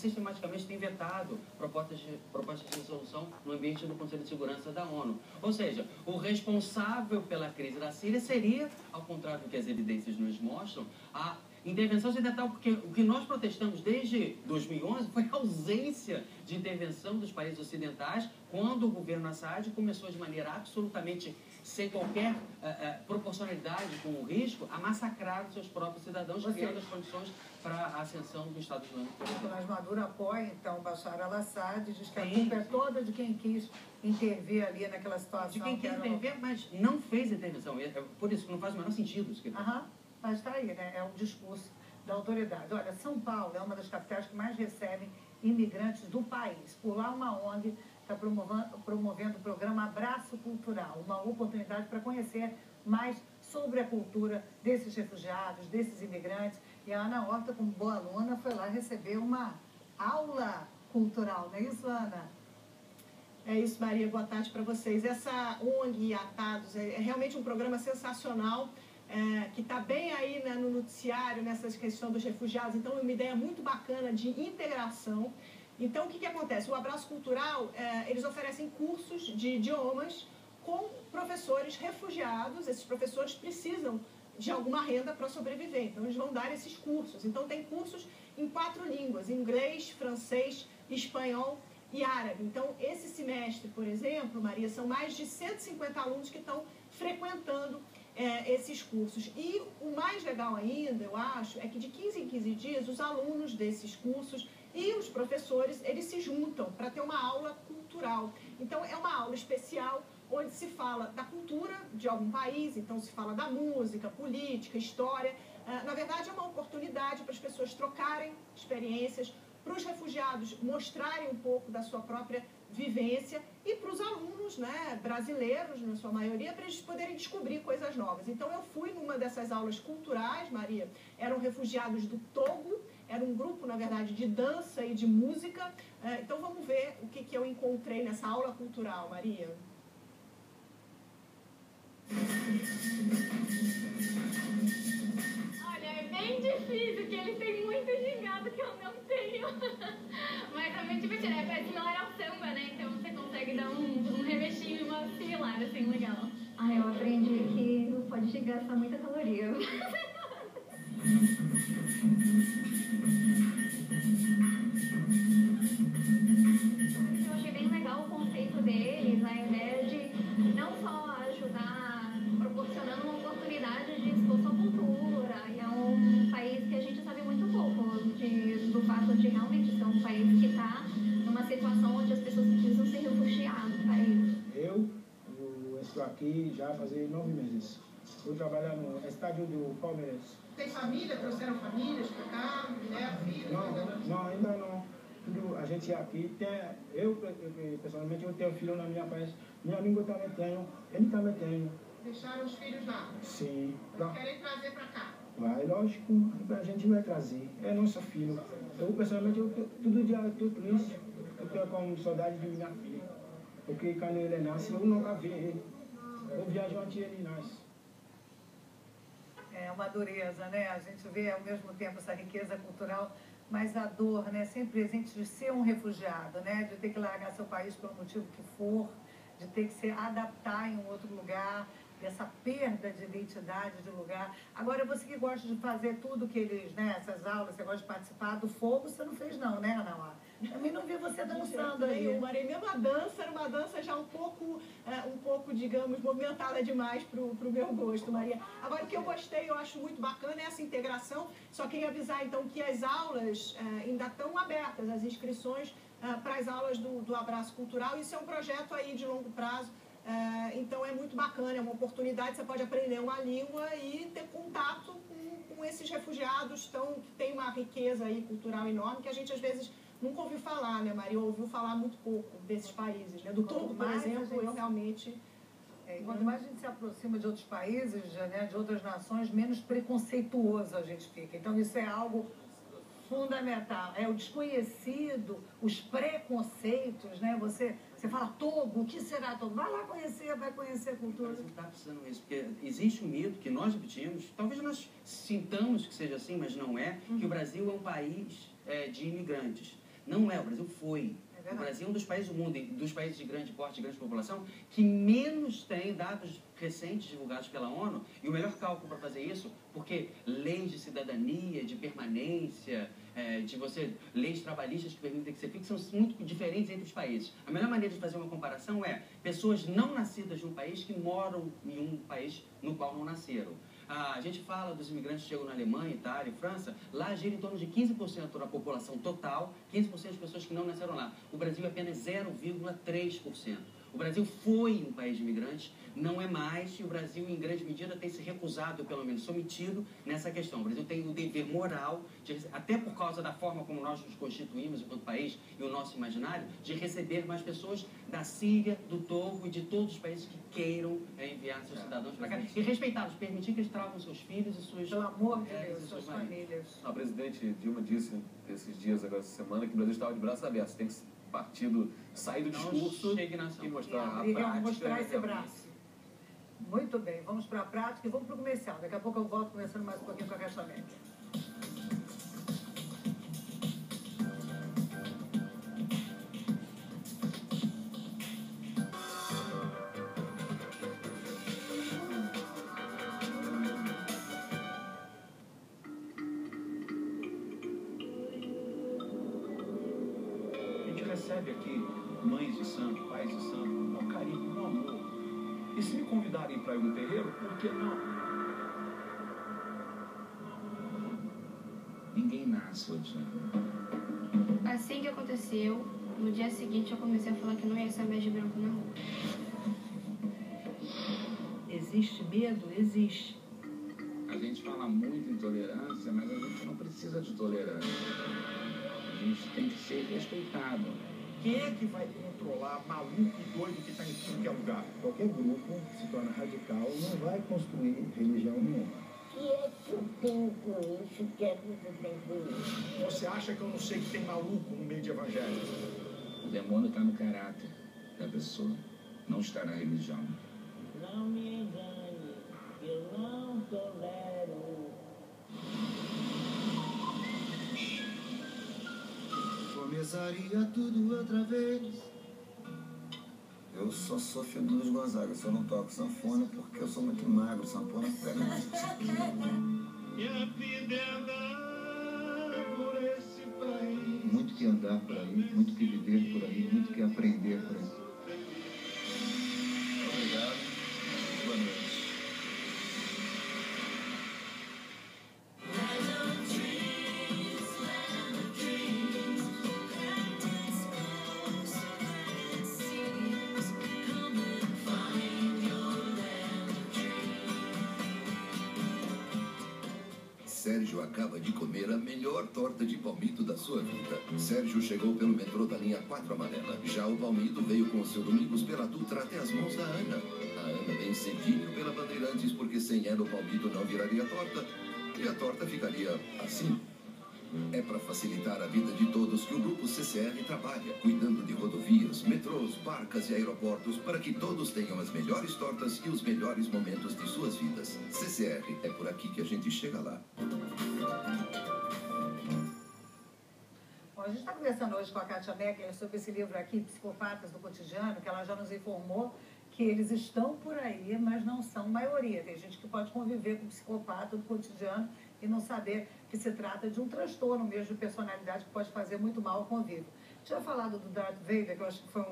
sistematicamente tem vetado propostas de resolução no ambiente do Conselho de Segurança da ONU. Ou seja, o responsável pela crise da Síria seria, ao contrário do que as evidências nos mostram, a intervenção ocidental, porque o que nós protestamos desde 2011 foi a ausência de intervenção dos países ocidentais quando o governo Assad começou de maneira absolutamente sem qualquer proporcionalidade com o risco a massacrar os seus próprios cidadãos, criando as condições para a ascensão do Estado Islâmico. Nicolás Maduro apoia, então, Bashar al-Assad, diz que a culpa é toda de quem quis intervir ali naquela situação. De quem quis intervir, mas não fez intervenção. Por isso que não faz o menor sentido isso que ele faz. Mas está aí, né? É um discurso da autoridade. Olha, São Paulo é uma das capitais que mais recebem imigrantes do país. Por lá, uma ONG está promovendo o programa Abraço Cultural, uma oportunidade para conhecer mais sobre a cultura desses refugiados, desses imigrantes. E a Ana Horta, como boa aluna, foi lá receber uma aula cultural, não é isso, Ana? É isso, Maria. Boa tarde para vocês. Essa ONG Atados é realmente um programa sensacional, que está bem aí, né, no noticiário, nessa questão dos refugiados. Então, é uma ideia muito bacana de integração. Então, o que acontece? O Abraço Cultural, eles oferecem cursos de idiomas com professores refugiados. Esses professores precisam de alguma renda para sobreviver, então eles vão dar esses cursos. Então, tem cursos em 4 línguas: inglês, francês, espanhol e árabe. Então, esse semestre, por exemplo, Maria, são mais de 150 alunos que estão frequentando esses cursos. E o mais legal ainda, eu acho, é que de 15 em 15 dias, os alunos desses cursos e os professores, eles se juntam para ter uma aula cultural. Então, é uma aula especial onde se fala da cultura de algum país, então se fala da música, política, história. Na verdade, é uma oportunidade para as pessoas trocarem experiências, para os refugiados mostrarem um pouco da sua própria vivência e para os alunos, né, brasileiros, na sua maioria, para eles poderem descobrir coisas novas. Então, eu fui numa dessas aulas culturais, Maria, eram refugiados do Togo, era um grupo, na verdade, de dança e de música. Então, vamos ver o que eu encontrei nessa aula cultural, Maria. Olha, é bem difícil, que eles têm muito gingado que eu não tenho. Mas é muito divertido, parece não era o samba, né? Então você consegue dar um revestinho, uma similar, assim, legal. Eu aprendi que não pode gastar muita caloria. Eu achei bem legal o conceito deles, a ideia de não só ajudar proporcionando uma oportunidade de expor sua cultura. E é um país que a gente sabe muito pouco do fato de realmente ser um país que está numa situação onde as pessoas precisam ser refugiadas no país. Eu estou aqui já há 9 meses. Estou trabalhando no estádio do Palmeiras. Tem família? Trouxeram famílias para cá? Mulher, filho? Não, ainda não. Tudo, a gente aqui tem... Eu, pessoalmente, eu tenho filho na minha país. Minha amigo também tenho. Ele também tem. Deixaram os filhos lá? Sim. Mas querem trazer para cá? Vai, lógico. A gente vai trazer. É nosso filho. Eu, pessoalmente, todo dia eu estou triste. Eu tenho com saudade de minha filha. Porque quando ele nasce, eu nunca vi ele. Eu viajo antes ele nasce. É uma dureza, né? A gente vê ao mesmo tempo essa riqueza cultural, mas a dor, né? Sempre presente de ser um refugiado, né? De ter que largar seu país pelo motivo que for, de ter que se adaptar em um outro lugar, dessa perda de identidade de lugar. Agora, você que gosta de fazer tudo que eles, né? Essas aulas, você gosta de participar do fogo, você não fez não, né, Ana? Também não vi você dançando aí. Maria, mesmo a dança era uma dança já um pouco, digamos, movimentada demais pro meu gosto, Maria. Agora, o que eu gostei, eu acho muito bacana, é essa integração. Só queria avisar, então, que as aulas ainda estão abertas, as inscrições para as aulas do Abraço Cultural. Isso é um projeto aí de longo prazo. Então, é muito bacana, é uma oportunidade. Você pode aprender uma língua e ter contato com esses refugiados que tem uma riqueza aí cultural enorme, que a gente, às vezes, nunca ouviu falar, né, Maria? Ouviu falar muito pouco desses países, né? Do Togo, por exemplo, eu realmente... Quanto mais a gente se aproxima de outros países, né, de outras nações, menos preconceituoso a gente fica. Então, isso é algo fundamental. É o desconhecido, os preconceitos, né? Você fala Togo, o que será Togo? Vai lá conhecer, vai conhecer a cultura. Mas não está precisando isso, porque existe um mito que nós repetimos, talvez nós sintamos que seja assim, mas não é, que o Brasil é um país de imigrantes. Não é, o Brasil foi. O Brasil é um dos países do mundo, dos países de grande porte, de grande população, que menos tem dados recentes divulgados pela ONU. E o melhor cálculo para fazer isso, porque leis de cidadania, de permanência, leis trabalhistas que permitem que você fique, são muito diferentes entre os países. A melhor maneira de fazer uma comparação é pessoas não nascidas de um país que moram em um país no qual não nasceram. A gente fala dos imigrantes que chegam na Alemanha, Itália, França, lá gira em torno de 15% da população total, 15% de pessoas que não nasceram lá. O Brasil é apenas 0,3%. O Brasil foi um país de imigrantes, não é mais, e o Brasil, em grande medida, tem se recusado, pelo menos sometido, nessa questão. O Brasil tem o dever moral, até por causa da forma como nós nos constituímos enquanto país e o nosso imaginário, de receber mais pessoas da Síria, do Togo e de todos os países que queiram enviar seus cidadãos para cá. E respeitá-los, permitir que eles tragam seus filhos e suas... Pelo amor de Deus, suas famílias. A presidente Dilma disse esses dias, agora essa semana, que o Brasil estava de braços abertos. Tem que partido sair do discurso e mostrar a prática. Mostrar esse braço. Muito bem, vamos para a prática e vamos para o comercial. Daqui a pouco eu volto conversando mais um pouquinho com a Caixa Média. A gente recebe aqui mães de santo, pais de santo, com um carinho, com um amor. E se me convidarem para ir no terreiro, por que não? Ninguém nasce hoje. Assim que aconteceu, no dia seguinte eu comecei a falar que não ia ser mais de branco na rua. Existe medo? Existe. A gente fala muito em tolerância, mas a gente não precisa de tolerância. A gente tem que ser respeitado. Quem é que vai controlar maluco e doido que está em tudo que é lugar? Qualquer grupo que se torna radical não vai construir religião nenhuma. O que é que eu tenho com isso? O que é que você tem com isso? Você acha que eu não sei que tem maluco no meio de evangélico? O demônio está no caráter da pessoa, não está na religião. Não me engane, eu não tolero. Começaria tudo outra vez. Eu só sou filho do Luiz Gonzaga, só não toco sanfona porque eu sou muito magro, sanfona pega E a vida é andar por esse país. muito que andar por aí, muito que viver por aí, muito que aprender por aí. Obrigado. Boa noite. Sérgio acaba de comer a melhor torta de palmito da sua vida. Sérgio chegou pelo metrô da linha 4 amarela. Já o palmito veio com seu Domingos pela Dutra até as mãos da Ana. A Ana vem cedinho pela Bandeirantes porque sem ela o palmito não viraria torta. E a torta ficaria assim. É para facilitar a vida de todos que o Grupo CCR trabalha, cuidando de rodovias, metrôs, barcas e aeroportos, para que todos tenham as melhores tortas e os melhores momentos de suas vidas. CCR, é por aqui que a gente chega lá. Bom, a gente está conversando hoje com a Kátia Meckler sobre esse livro aqui, Psicopatas do Cotidiano, que ela já nos informou que eles estão por aí, mas não são maioria. Tem gente que pode conviver com psicopata do cotidiano e não saber que se trata de um transtorno mesmo de personalidade que pode fazer muito mal ao convívio. Tinha falado do Darth Vader, que eu acho que foi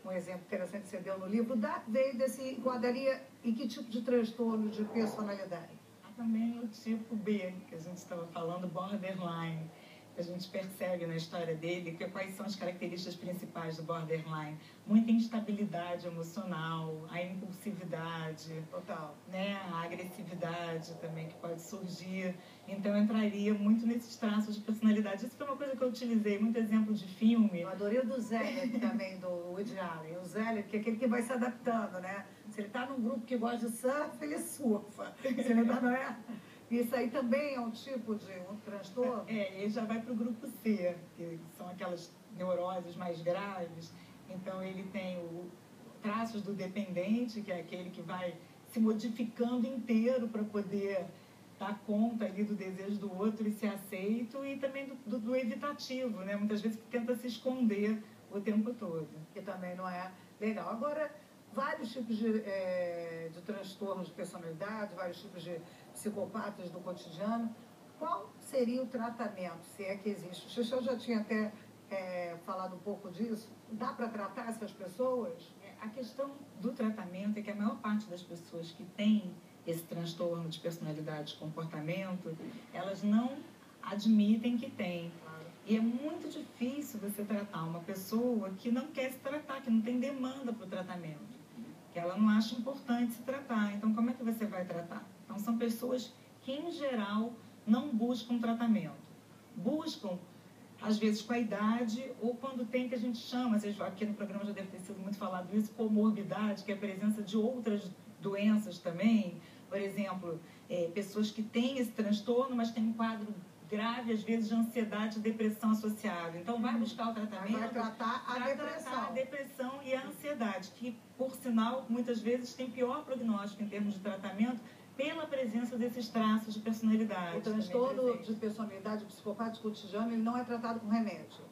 um exemplo interessante que você deu no livro. O Darth Vader se enquadraria em que tipo de transtorno de personalidade? Também o tipo B, que a gente estava falando, borderline. A gente percebe na história dele quais são as características principais do borderline. Muita instabilidade emocional, a impulsividade, total, né? A agressividade também que pode surgir. Então entraria muito nesses traços de personalidade. Isso foi uma coisa que eu utilizei, muito exemplo de filme. Eu adorei o do Zelig também, do Woody Allen. O Zelig, que é aquele que vai se adaptando, né? Se ele está num grupo que gosta de surf, ele surfa. Se ele está, não é? Isso aí também é um tipo de um transtorno? Ele já vai para o grupo C, que são aquelas neuroses mais graves. Então, ele tem traços do dependente, que é aquele que vai se modificando inteiro para poder dar conta ali do desejo do outro e ser aceito, e também do evitativo, né? Muitas vezes que tenta se esconder o tempo todo. Que também não é legal. Agora, vários tipos de transtornos de personalidade, vários tipos de psicopatas do cotidiano. Qual seria o tratamento, se é que existe? O Chechel já tinha até falado um pouco disso. Dá para tratar essas pessoas? A questão do tratamento é que a maior parte das pessoas que têm esse transtorno de personalidade e comportamento, elas não admitem que tem. E é muito difícil você tratar uma pessoa que não quer se tratar, que não tem demanda para o tratamento, que ela não acha importante se tratar. Então, como é que você vai tratar? Então, são pessoas que, em geral, não buscam tratamento. Buscam, às vezes, com a idade, ou quando tem que a gente chama, vocês, aqui no programa já deve ter sido muito falado isso, comorbidade, que é a presença de outras doenças também. Por exemplo, pessoas que têm esse transtorno, mas têm um quadro grave, às vezes, de ansiedade e depressão associado. Então, vai buscar o tratamento. Vai tratar a depressão e a ansiedade, que, por sinal, muitas vezes tem pior prognóstico em termos de tratamento pela presença desses traços de personalidade. O transtorno de personalidade psicopática cotidiano, ele não é tratado com remédio?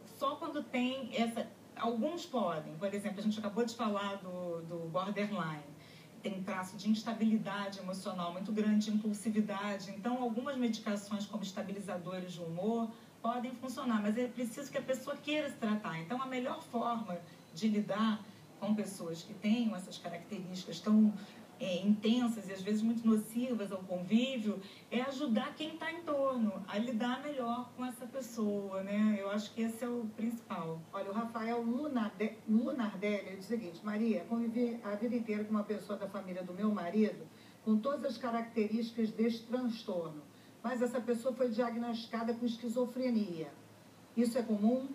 Só quando tem essa... Alguns podem. Por exemplo, a gente acabou de falar do borderline. Tem um traço de instabilidade emocional muito grande, de impulsividade. Então, algumas medicações como estabilizadores de humor podem funcionar, mas é preciso que a pessoa queira se tratar. Então, a melhor forma de lidar com pessoas que tenham essas características tão intensas e às vezes muito nocivas ao convívio é ajudar quem está em torno a lidar melhor com essa pessoa, né? Eu acho que esse é o principal. Olha, o Rafael Lunardelli ele diz o seguinte: Maria, convivi a vida inteira com uma pessoa da família do meu marido com todas as características deste transtorno, mas essa pessoa foi diagnosticada com esquizofrenia. Isso é comum?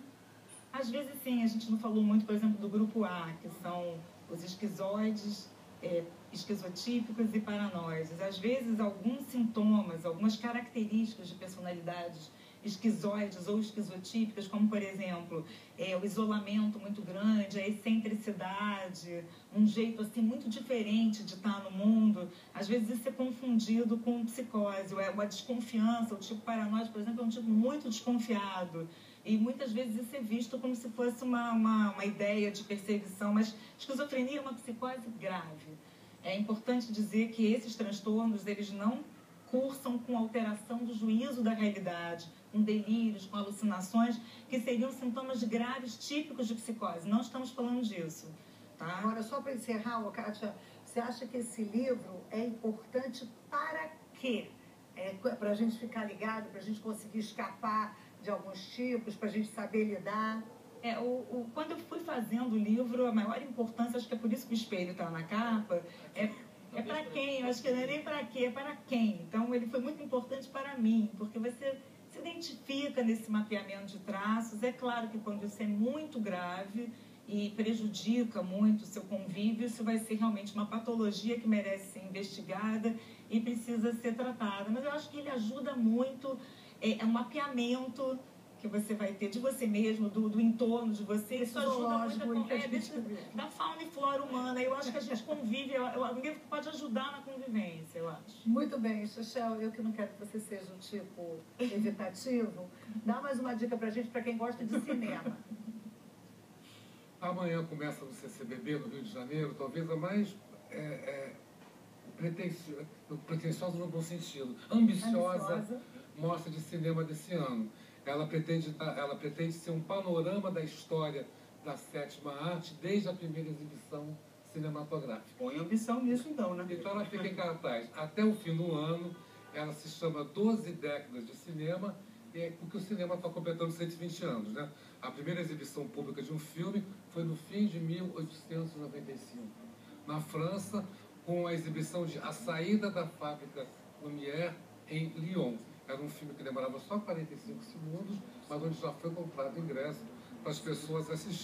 Às vezes sim. A gente não falou muito, por exemplo, do grupo A, que são os esquizoides, esquizotípicos e paranoides. Às vezes, alguns sintomas, algumas características de personalidades esquizoides ou esquizotípicas, como, por exemplo, o isolamento muito grande, a excentricidade, um jeito assim muito diferente de estar no mundo. Às vezes, isso é confundido com psicose, ou a desconfiança. O tipo paranoide, por exemplo, é um tipo muito desconfiado. E muitas vezes isso é visto como se fosse uma ideia de perseguição, mas esquizofrenia é uma psicose grave. É importante dizer que esses transtornos, eles não cursam com alteração do juízo da realidade, com delírios, com alucinações, que seriam sintomas graves típicos de psicose. Não estamos falando disso. Tá? Agora, só para encerrar, Kátia, você acha que esse livro é importante para quê? Para a gente ficar ligado, para a gente conseguir escapar de alguns tipos, para a gente saber lidar? Quando eu fui fazendo o livro, a maior importância, acho que é por isso que o espelho está na capa, é para quem? Eu acho que não é nem para quê, é para quem. Então, ele foi muito importante para mim, porque você se identifica nesse mapeamento de traços. É claro que quando isso é muito grave e prejudica muito o seu convívio, isso vai ser realmente uma patologia que merece ser investigada e precisa ser tratada. Mas eu acho que ele ajuda muito, é um mapeamento que você vai ter de você mesmo, do entorno de você. Isso ajuda muito da fauna e flora humana. Eu acho que a gente convive, é um livro que pode ajudar na convivência, eu acho. Muito bem, Chechel, eu que não quero que você seja um tipo evitativo, dá mais uma dica pra gente, pra quem gosta de cinema. Amanhã começa no CCBB, no Rio de Janeiro, talvez a mais pretensiosa no bom sentido, ambiciosa mostra de cinema desse ano. Ela pretende ser um panorama da história da sétima arte desde a primeira exibição cinematográfica. Põe ambição nisso então, né? Então ela fica em cartaz até o fim do ano. Ela se chama 12 décadas de cinema, porque o cinema está completando 120 anos, né? A primeira exibição pública de um filme foi no fim de 1895, na França, com a exibição de A Saída da Fábrica Lumière em Lyon. Era um filme que demorava só 45 segundos, mas onde já foi comprado ingresso para as pessoas assistirem.